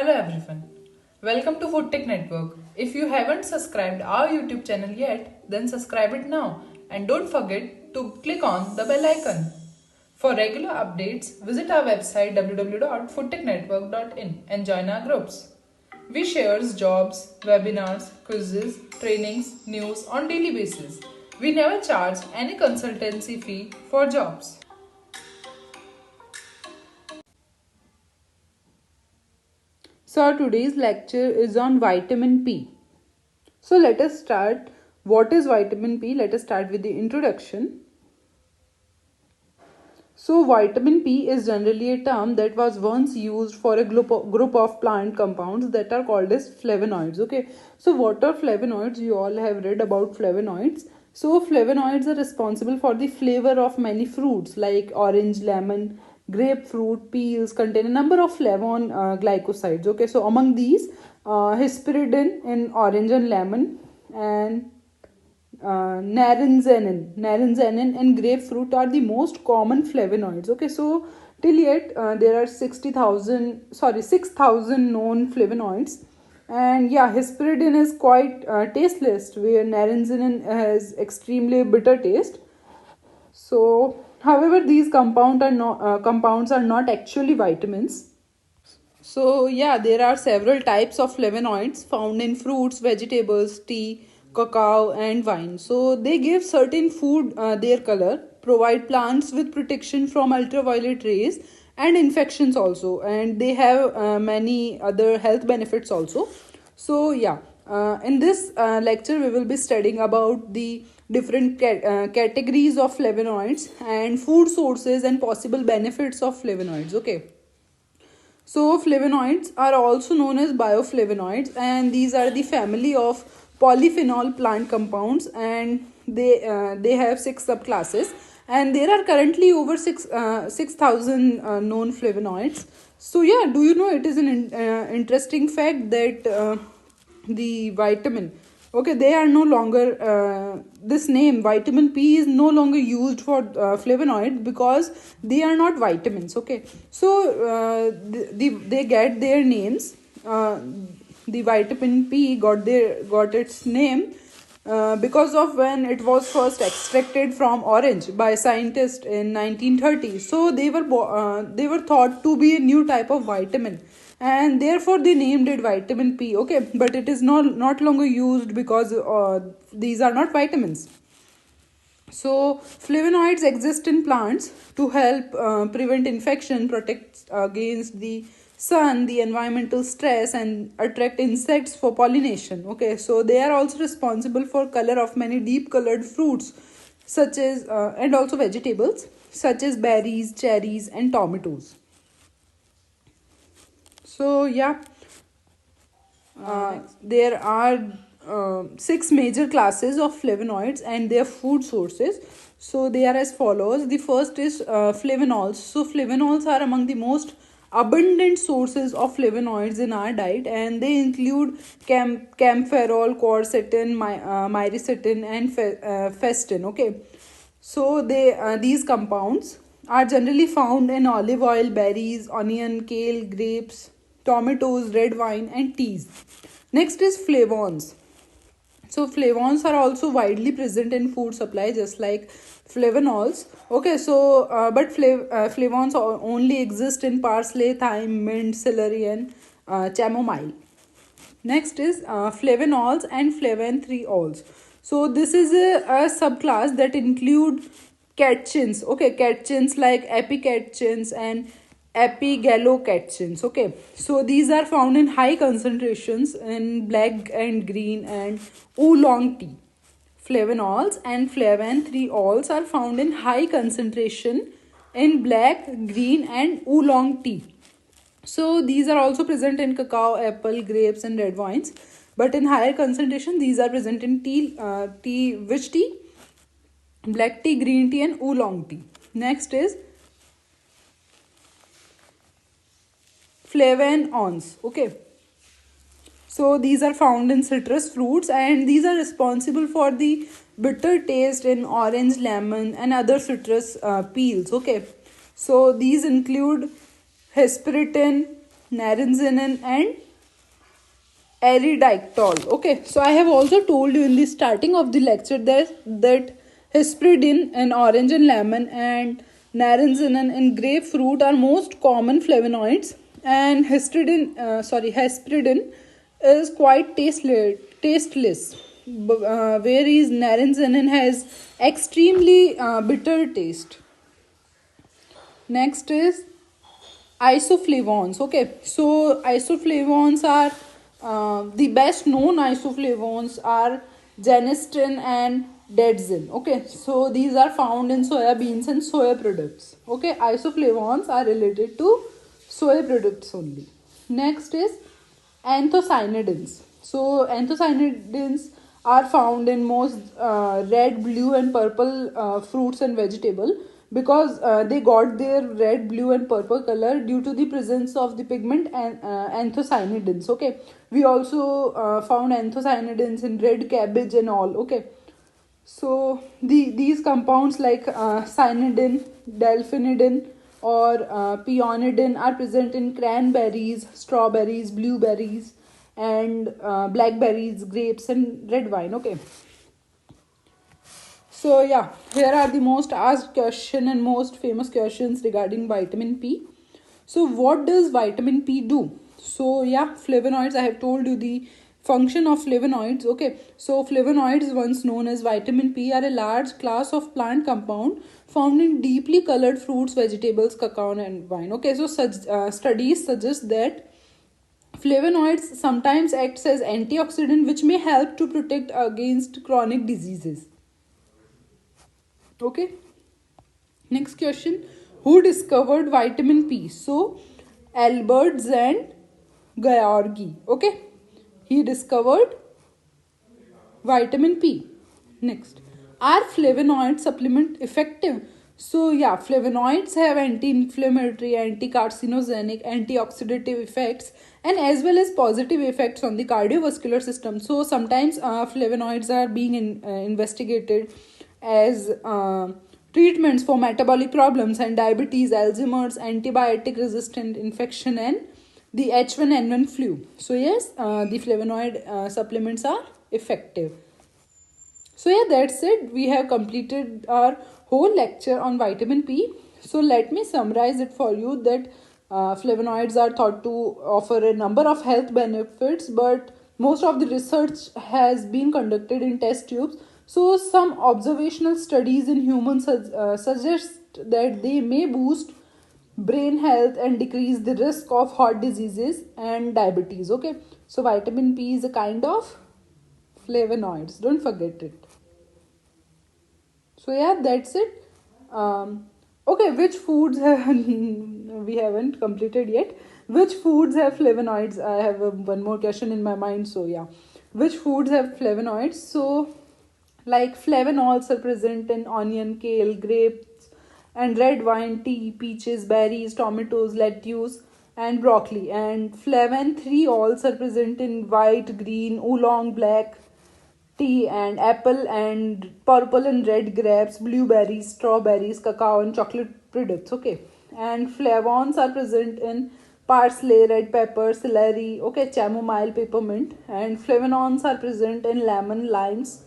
Hello everyone. Welcome to Food Tech Network. If you haven't subscribed our YouTube channel yet, then subscribe it now and don't forget to click on the bell icon. For regular updates, visit our website www.foodtechnetwork.in and join our groups. We share jobs, webinars, quizzes, trainings, news on daily basis. We never charge any consultancy fee for jobs. So today's lecture is on vitamin P. So let us start. What is vitamin P? Let us start with the introduction. So vitamin P is generally a term that was once used for a group of plant compounds that are called as flavonoids. Okay. So what are flavonoids? You all have read about flavonoids. So flavonoids are responsible for the flavor of many fruits like orange, lemon, grapefruit, peels contain a number of flavon glycosides. Okay. So among these, hesperidin in orange and lemon and naringenin and grapefruit are the most common flavonoids. Okay, so till yet there are 6,000 known flavonoids, and yeah, hesperidin is quite tasteless, where naringenin has extremely bitter taste. So, however, these compounds are not actually vitamins. So yeah, there are several types of flavonoids found in fruits, vegetables, tea, cacao, and wine. So they give certain food their color, provide plants with protection from ultraviolet rays and infections also, and they have many other health benefits also. So yeah, in this lecture we will be studying about the different categories of flavonoids and food sources and possible benefits of flavonoids. Okay. So flavonoids are also known as bioflavonoids, and these are the family of polyphenol plant compounds, and they have six subclasses, and there are currently over 6,000 known flavonoids. So yeah, do you know, it is an interesting fact that the vitamin, okay, they are no longer this name vitamin P is no longer used for flavonoid because they are not vitamins. Okay, so they get their names. The vitamin P got its name because of when it was first extracted from orange by scientists in 1930. So they were thought to be a new type of vitamin, and therefore they named it vitamin P. Okay, but it is not longer used because these are not vitamins. So flavonoids exist in plants to help prevent infection, protect against the sun, the environmental stress, and attract insects for pollination. Okay, so they are also responsible for color of many deep colored fruits, such as and also vegetables such as berries, cherries, and tomatoes. So yeah, there are six major classes of flavonoids and their food sources. So they are as follows. The first is flavonols. So flavonols are among the most abundant sources of flavonoids in our diet, and they include camphorol, quercetin, myricetin, and festin. Okay, so these compounds are generally found in olive oil, berries, onion, kale, grapes, tomatoes, red wine, and teas. Next is flavons. So flavons are also widely present in food supply, just like flavonols. Okay, so but flavons only exist in parsley, thyme, mint, celery, and chamomile. Next is flavonols and flavanols. So this is a subclass that include catechins. Okay, catechins like epicatechins and epigallocatechins. Okay, so these are found in high concentrations in black and green and oolong tea. Flavonols and flavanols are found in high concentration in black, green, and oolong tea. So these are also present in cacao, apple, grapes, and red wines. But in higher concentration, these are present in which tea? Black tea, green tea, and oolong tea. Next is flavonols. Okay. So these are found in citrus fruits, and these are responsible for the bitter taste in orange, lemon, and other citrus peels. Okay. So these include hesperidin, naringenin, and erythritol. Okay, so I have also told you in the starting of the lecture that hesperidin in orange and lemon and naringenin in grapefruit are most common flavonoids, and hesperidin is quite tasteless, whereas naringenin has extremely bitter taste. Next is isoflavones. Okay, so isoflavones are the best known isoflavones are genistein and dedzin. Okay, so these are found in soya beans and soya products. Okay, isoflavones are related to soya products only. Next is anthocyanidins. So anthocyanidins are found in most red, blue, and purple fruits and vegetable, because they got their red, blue, and purple color due to the presence of the pigment and anthocyanidins. Okay, we also found anthocyanidins in red cabbage and all. Okay, so these compounds like cyanidin, delphinidin, or peonidin are present in cranberries, strawberries, blueberries, and blackberries, grapes, and red wine. Okay, so yeah, here are the most asked question and most famous questions regarding vitamin P. So what does vitamin P do? So yeah, flavonoids, I have told you the function of flavonoids. Okay, so flavonoids, once known as vitamin P, are a large class of plant compound found in deeply colored fruits, vegetables, cacao, and wine. Okay, so such studies suggest that flavonoids sometimes acts as antioxidant, which may help to protect against chronic diseases. Okay, next question. Who discovered vitamin P? So, Albert Zand Georgi. Okay, he discovered vitamin P. Next, are flavonoid supplement effective? So yeah, flavonoids have anti-inflammatory, anti-carcinogenic, antioxidative effects, and as well as positive effects on the cardiovascular system. So sometimes flavonoids are being investigated as treatments for metabolic problems and diabetes, Alzheimer's, antibiotic resistant infection, and the H1N1 flu. So yes, the flavonoid supplements are effective. So yeah, that's it. We have completed our whole lecture on vitamin P. So let me summarize it for you that flavonoids are thought to offer a number of health benefits, but most of the research has been conducted in test tubes. So some observational studies in humans suggest that they may boost brain health and decrease the risk of heart diseases and diabetes. Okay, so vitamin P is a kind of flavonoids, don't forget it. So yeah, that's it. Okay, which foods have we haven't completed yet? Which foods have flavonoids? I have one more question in my mind. So yeah, which foods have flavonoids? So like flavanols are present in onion, kale, grapes, and red wine, tea, peaches, berries, tomatoes, lettuce, and broccoli. And flavan-3-ols are present in white, green, oolong, black tea, and apple and purple and red grapes, blueberries, strawberries, cacao, and chocolate products. Okay, and flavons are present in parsley, red pepper, celery, okay, chamomile, peppermint, and flavanols are present in lemon, limes,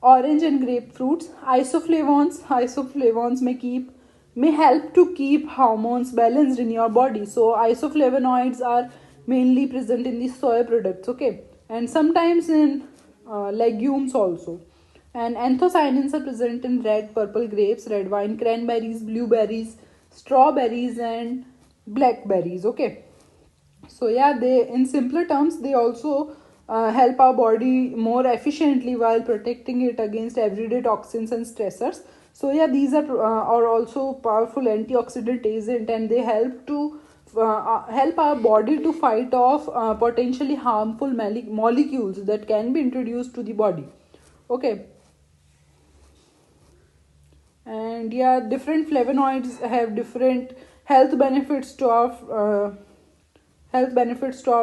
orange, and grapefruits. Isoflavones may help to keep hormones balanced in your body. So isoflavonoids are mainly present in the soy products. Okay, and sometimes in legumes also. And anthocyanins are present in red, purple grapes, red wine, cranberries, blueberries, strawberries, and blackberries. Okay, so yeah, they, in simpler terms, they also help our body more efficiently while protecting it against everyday toxins and stressors. So yeah, these are also powerful antioxidant agent, and they help our body to fight off potentially harmful molecules that can be introduced to the body. Okay, and yeah, different flavonoids have different health benefits to our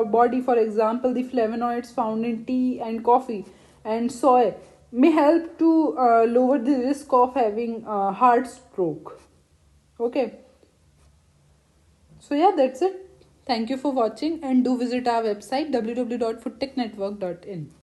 body. For example, the flavonoids found in tea and coffee and soy may help to lower the risk of having heart stroke. Okay, so yeah, that's it. Thank you for watching and do visit our website www.foodtechnetwork.in.